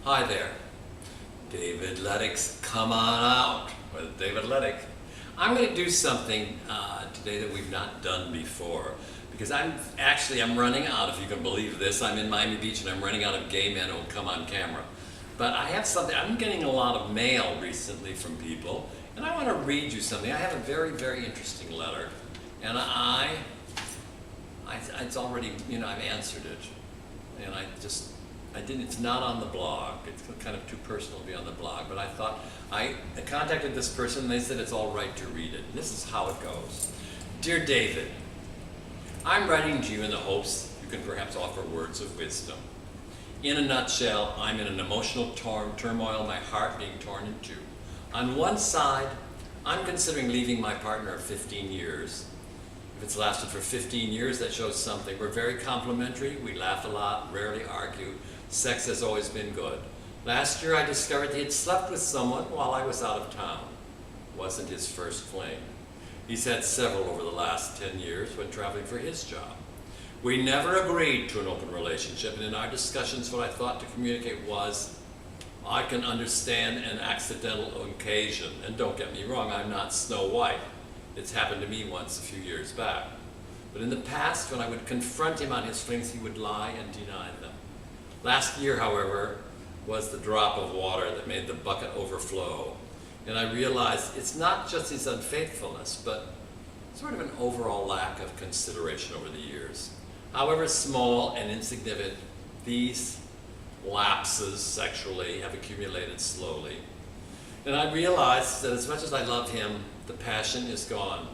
Hi there, David Leddick's Come On Out with David Leddick. I'm going to do something today that we've not done before because I'm running out, if you can believe this. I'm in Miami Beach and I'm running out of gay men who will come on camera. But I have something, I'm getting a lot of mail recently from people and I want to read you something. I have a very, very interesting letter and it's already, I've answered it and it's not on the blog. It's kind of too personal to be on the blog, but I thought, I contacted this person and they said it's all right to read it. And this is how it goes. Dear David, I'm writing to you in the hopes you can perhaps offer words of wisdom. In a nutshell, I'm in an emotional turmoil, my heart being torn in two. On one side, I'm considering leaving my partner of 15 years. If it's lasted for 15 years, that shows something. We're very complimentary, we laugh a lot, rarely argue. Sex has always been good. Last year I discovered he had slept with someone while I was out of town. Wasn't his first fling. He's had several over the last 10 years when traveling for his job. We never agreed to an open relationship, and in our discussions what I thought to communicate was, I can understand an accidental occasion, and don't get me wrong, I'm not Snow White. It's happened to me once a few years back. But in the past, when I would confront him on his flings, he would lie and deny them. Last year, however, was the drop of water that made the bucket overflow. And I realized it's not just his unfaithfulness, but sort of an overall lack of consideration over the years. However small and insignificant, these lapses sexually have accumulated slowly. And I realized that as much as I love him, the passion is gone.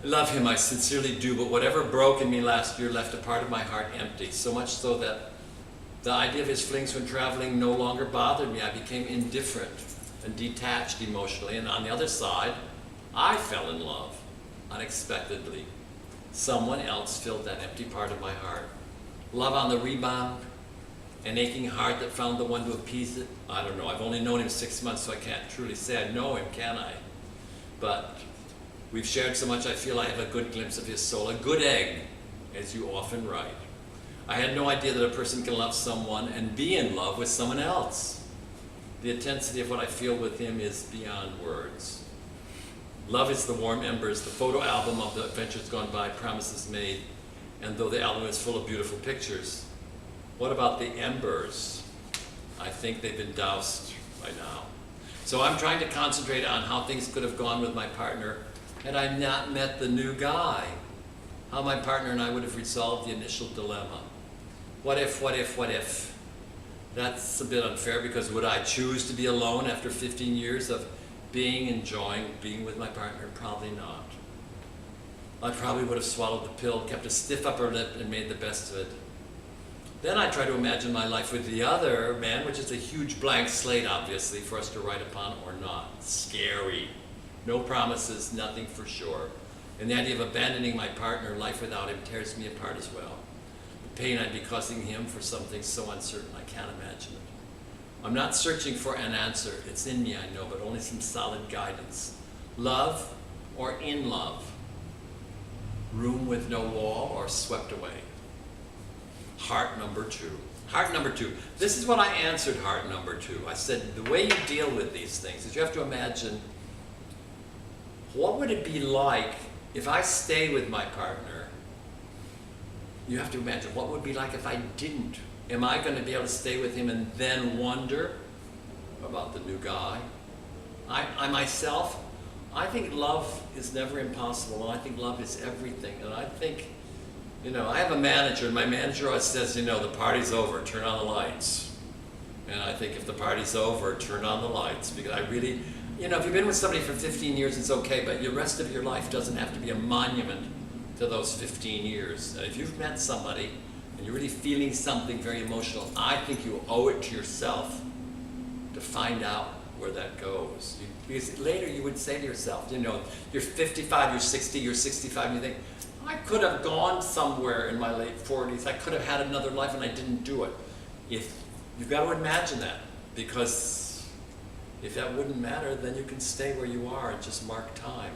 I love him, I sincerely do, but whatever broke in me last year left a part of my heart empty, so much so that the idea of his flings when traveling no longer bothered me. I became indifferent and detached emotionally, and on the other side, I fell in love, unexpectedly. Someone else filled that empty part of my heart. Love on the rebound, an aching heart that found the one to appease it. I don't know, I've only known him 6 months, so I can't truly say I know him, can I? But we've shared so much I feel I have a good glimpse of his soul, a good egg, as you often write. I had no idea that a person can love someone and be in love with someone else. The intensity of what I feel with him is beyond words. Love is the warm embers, the photo album of the adventures gone by, promises made, and though the album is full of beautiful pictures, what about the embers? I think they've been doused by now. So I'm trying to concentrate on how things could have gone with my partner had I not met the new guy. How my partner and I would have resolved the initial dilemma. What if, what if, what if? That's a bit unfair because would I choose to be alone after 15 years of enjoying being with my partner? Probably not. I probably would have swallowed the pill, kept a stiff upper lip, and made the best of it. Then I try to imagine my life with the other man, which is a huge blank slate, obviously, for us to write upon or not. Scary. No promises, nothing for sure. And the idea of abandoning my partner, life without him, tears me apart as well. The pain I'd be causing him for something so uncertain, I can't imagine it. I'm not searching for an answer. It's in me, I know, but only some solid guidance. Love or in love? Room with no wall or swept away? Heart number two. Heart number two. This is what I answered heart number two. I said, the way you deal with these things is you have to imagine, what would it be like if I stay with my partner? You have to imagine what would it be like if I didn't. Am I going to be able to stay with him and then wonder about the new guy? I myself, I think love is never impossible, and I think love is everything. And I think, I have a manager, and my manager always says, the party's over, turn on the lights. And I think if the party's over, turn on the lights, because I really, if you've been with somebody for 15 years, it's okay, but the rest of your life doesn't have to be a monument to those 15 years. And if you've met somebody, and you're really feeling something very emotional, I think you owe it to yourself to find out where that goes. Because later you would say to yourself, you're 55, you're 60, you're 65, and you think, I could have gone somewhere in my late 40s, I could have had another life and I didn't do it. You've got to imagine that, because if that wouldn't matter, then you can stay where you are and just mark time.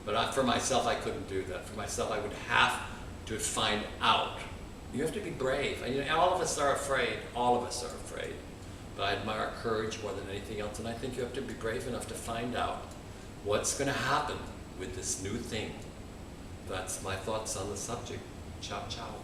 But for myself, I couldn't do that. For myself, I would have to find out You have to be brave. And, you know, all of us are afraid. All of us are afraid. But I admire courage more than anything else, and I think you have to be brave enough to find out what's going to happen with this new thing. That's my thoughts on the subject. Ciao, ciao.